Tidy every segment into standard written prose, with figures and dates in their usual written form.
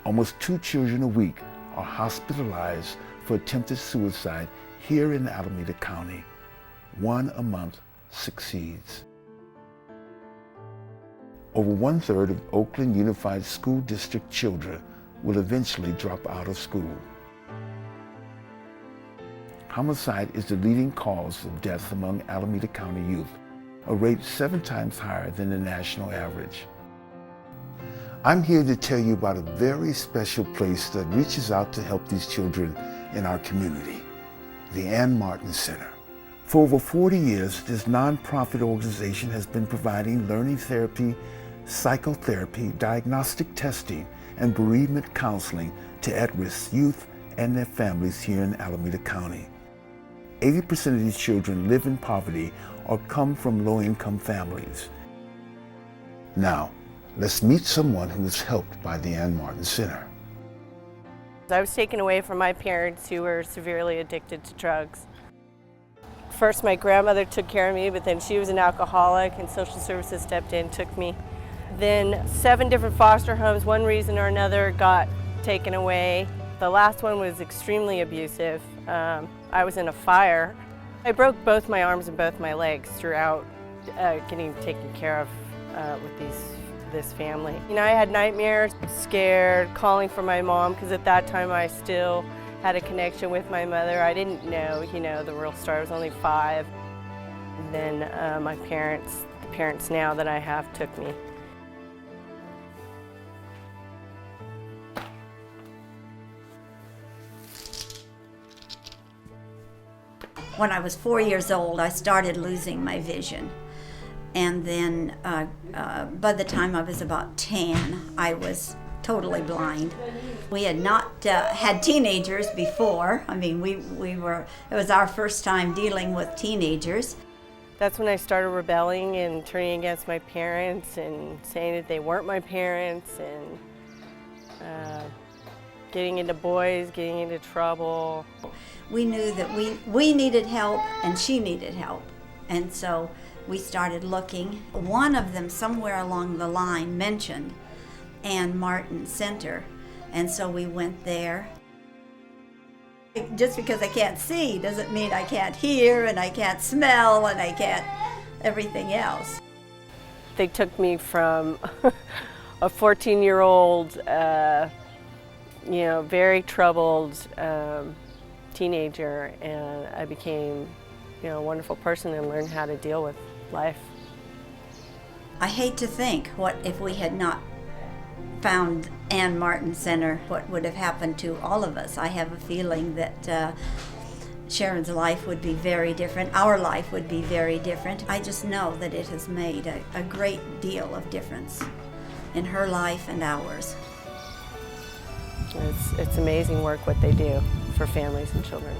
Almost 2 children a week are hospitalized for attempted suicide here in Alameda County. 1 a month succeeds. Over 1/3 of Oakland Unified School District children will eventually drop out of school. Homicide is the leading cause of death among Alameda County youth, a rate 7 times higher than the national average. I'm here to tell you about a very special place that reaches out to help these children in our community, the Ann Martin Center. For over 40 years, this nonprofit organization has been providing learning therapy, psychotherapy, diagnostic testing, and bereavement counseling to at-risk youth and their families here in Alameda County. 80% of these children live in poverty or come from low-income families. Now, let's meet someone who was helped by the Ann Martin Center. I was taken away from my parents who were severely addicted to drugs. First, my grandmother took care of me, but then she was an alcoholic and social services stepped in and took me. Then 7 different foster homes, one reason or another, got taken away. The last one was extremely abusive. I was in a fire. I broke both my arms and both my legs throughout getting taken care of with this family. You know, I had nightmares, scared, calling for my mom, because at that time I still had a connection with my mother. I didn't know, the real story. I was only 5. And then my parents, the parents now that I have, took me. When I was 4 years old, I started losing my vision. And then by the time I was about 10, I was totally blind. We had not had teenagers before. I mean, it was our first time dealing with teenagers. That's when I started rebelling and turning against my parents and saying that they weren't my parents, and getting into boys, getting into trouble. We knew that we needed help and she needed help. And so we started looking. One of them somewhere along the line mentioned Ann Martin Center, and so we went there. Just because I can't see doesn't mean I can't hear and I can't smell and I can't everything else. They took me from a 14-year-old, very troubled teenager, and I became, a wonderful person and learned how to deal with life. I hate to think what if we had not found Ann Martin Center, what would have happened to all of us. I have a feeling that Sharon's life would be very different. Our life would be very different. I just know that it has made a great deal of difference in her life and ours. It's amazing work what they do for families and children.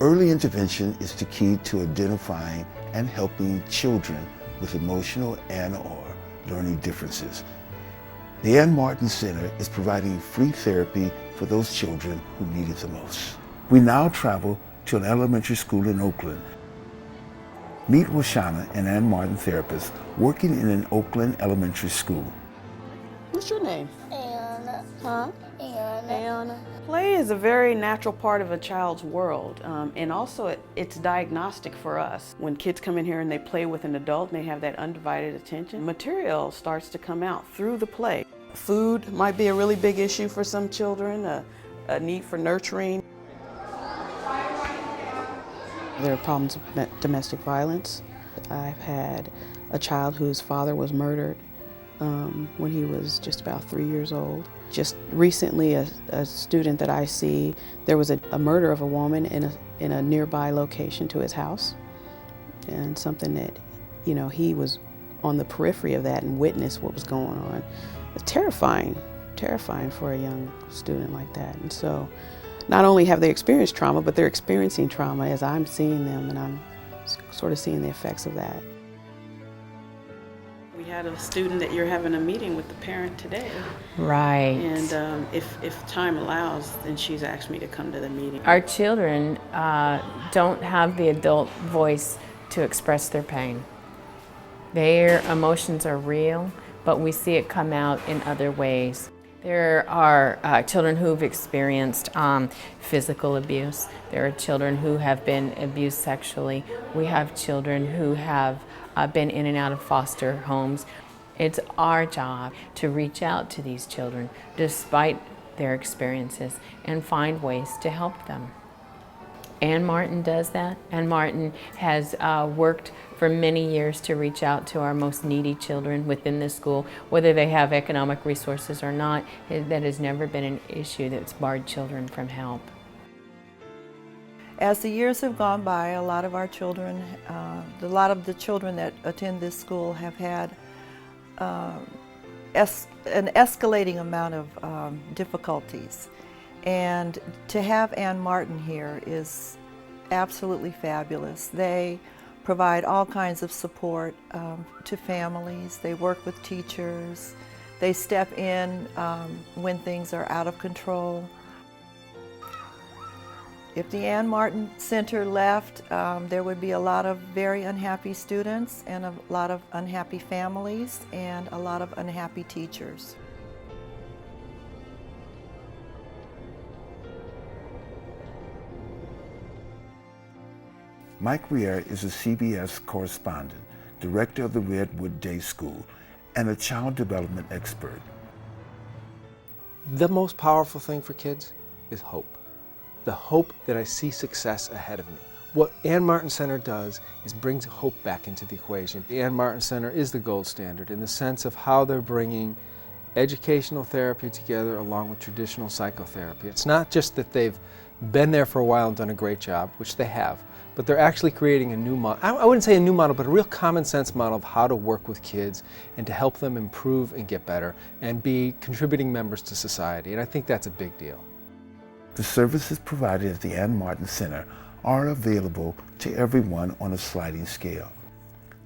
Early intervention is the key to identifying and helping children with emotional and/or learning differences. The Ann Martin Center is providing free therapy for those children who need it the most. We now travel to an elementary school in Oakland. Meet Washana, an Ann Martin therapist working in an Oakland elementary school. What's your name? Ayana. Huh? Ayana. Ayana. Play is a very natural part of a child's world, and also it's diagnostic for us. When kids come in here and they play with an adult and they have that undivided attention, material starts to come out through the play. Food might be a really big issue for some children, a need for nurturing. There are problems with domestic violence. I've had a child whose father was murdered when he was just about 3 years old. Just recently, a student that I see, there was a murder of a woman in a nearby location to his house, and something that, he was on the periphery of that and witnessed what was going on. It's terrifying for a young student like that. And so, not only have they experienced trauma, but they're experiencing trauma as I'm seeing them, and I'm sort of seeing the effects of that. We had a student that you're having a meeting with the parent today. Right. And if time allows, then she's asked me to come to the meeting. Our children don't have the adult voice to express their pain. Their emotions are real, but we see it come out in other ways. There are children who've experienced physical abuse. There are children who have been abused sexually. We have children who have been in and out of foster homes. It's our job to reach out to these children despite their experiences and find ways to help them. Ann Martin does that. Ann Martin has worked for many years to reach out to our most needy children within the school, whether they have economic resources or not. That has never been an issue that's barred children from help. As the years have gone by, a lot of our children, a lot of the children that attend this school have had an escalating amount of difficulties. And to have Ann Martin here is absolutely fabulous. They provide all kinds of support to families. They work with teachers. They step in when things are out of control. If the Ann Martin Center left, there would be a lot of very unhappy students and a lot of unhappy families and a lot of unhappy teachers. Mike Riera is a CBS correspondent, director of the Redwood Day School, and a child development expert. The most powerful thing for kids is hope. The hope that I see success ahead of me. What Ann Martin Center does is brings hope back into the equation. The Ann Martin Center is the gold standard in the sense of how they're bringing educational therapy together along with traditional psychotherapy. It's not just that they've been there for a while and done a great job, which they have, but they're actually creating a new model. I wouldn't say a new model, but a real common sense model of how to work with kids and to help them improve and get better and be contributing members to society. And I think that's a big deal. The services provided at the Ann Martin Center are available to everyone on a sliding scale.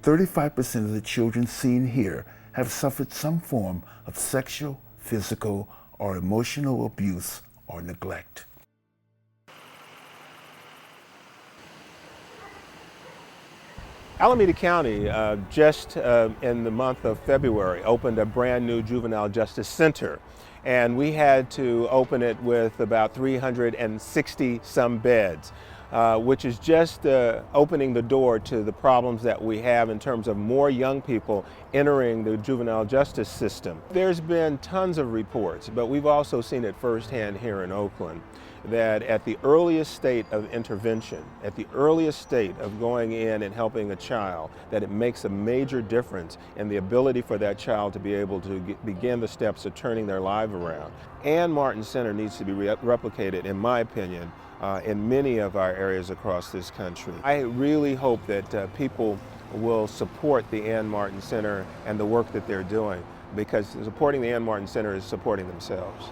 35% of the children seen here have suffered some form of sexual, physical, or emotional abuse or neglect. Alameda County just in the month of February opened a brand new juvenile justice center, and we had to open it with about 360 some beds, which is just opening the door to the problems that we have in terms of more young people entering the juvenile justice system. There's been tons of reports, but we've also seen it firsthand here in Oakland, that at the earliest state of intervention, at the earliest state of going in and helping a child, that it makes a major difference in the ability for that child to be able to begin the steps of turning their life around. Ann Martin Center needs to be replicated, in my opinion, in many of our areas across this country. I really hope that people will support the Ann Martin Center and the work that they're doing, because supporting the Ann Martin Center is supporting themselves.